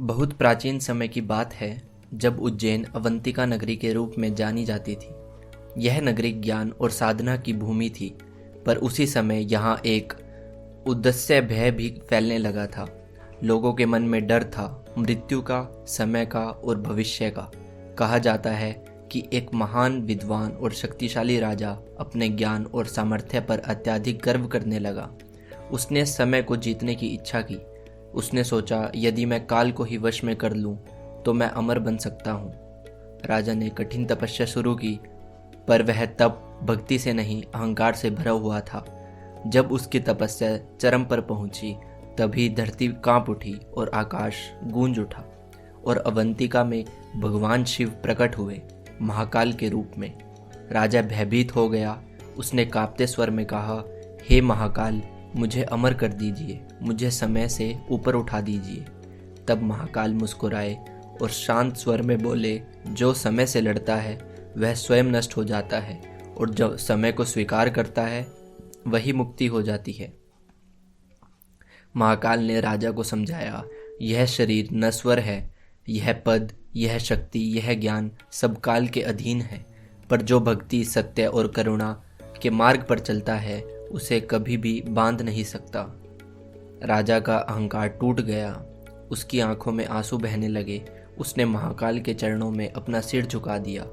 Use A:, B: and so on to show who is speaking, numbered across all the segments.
A: बहुत प्राचीन समय की बात है जब उज्जैन अवंतिका नगरी के रूप में जानी जाती थी। यह नगरी ज्ञान और साधना की भूमि थी, पर उसी समय यहाँ एक उद्देश्य भय भी फैलने लगा था। लोगों के मन में डर था, मृत्यु का, समय का और भविष्य का। कहा जाता है कि एक महान विद्वान और शक्तिशाली राजा अपने ज्ञान और सामर्थ्य पर अत्यधिक गर्व करने लगा। उसने समय को जीतने की इच्छा की। उसने सोचा, यदि मैं काल को ही वश में कर लूं तो मैं अमर बन सकता हूं। राजा ने कठिन तपस्या शुरू की, पर वह तप भक्ति से नहीं, अहंकार से भरा हुआ था। जब उसकी तपस्या चरम पर पहुंची, तभी धरती कांप उठी और आकाश गूंज उठा और अवंतिका में भगवान शिव प्रकट हुए, महाकाल के रूप में। राजा भयभीत हो गया। उसने कांपते स्वर में कहा, हे महाकाल, मुझे अमर कर दीजिए, मुझे समय से ऊपर उठा दीजिए। तब महाकाल मुस्कुराए और शांत स्वर में बोले, जो समय से लड़ता है वह स्वयं नष्ट हो जाता है, और जो समय को स्वीकार करता है वही मुक्ति हो जाती है। महाकाल ने राजा को समझाया, यह शरीर नश्वर है, यह पद, यह शक्ति, यह ज्ञान सब काल के अधीन है, पर जो भक्ति, सत्य और करुणा के मार्ग पर चलता है उसे कभी भी बांध नहीं सकता। राजा का अहंकार टूट गया, उसकी आंखों में आंसू बहने लगे। उसने महाकाल के चरणों में अपना सिर झुका दिया।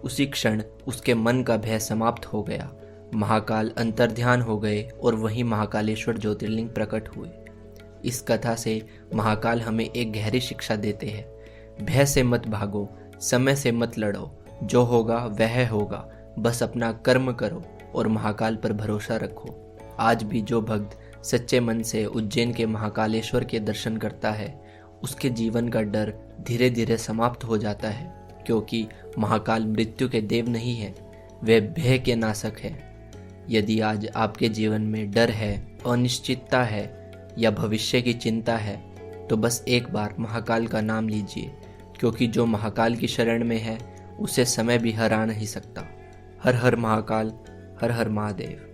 A: उसी क्षण उसके मन का भय समाप्त हो गया। महाकाल अंतर्ध्यान हो गए और वहीं महाकालेश्वर ज्योतिर्लिंग प्रकट हुए। इस कथा से महाकाल हमें एक गहरी शिक्षा देते हैं। भय से मत भागो, समय से मत लड़ो, जो होगा वह होगा, बस अपना कर्म करो और महाकाल पर भरोसा रखो। आज भी जो भक्त सच्चे मन से उज्जैन के महाकालेश्वर के दर्शन करता है, उसके जीवन का डर धीरे धीरे समाप्त हो जाता है, क्योंकि महाकाल मृत्यु के देव नहीं है, वे भय के नाशक है। यदि आज आपके जीवन में डर है, अनिश्चितता है या भविष्य की चिंता है, तो बस एक बार महाकाल का नाम लीजिए, क्योंकि जो महाकाल की शरण में है उसे समय भी हरा नहीं सकता। हर हर महाकाल, हर हर महादेव।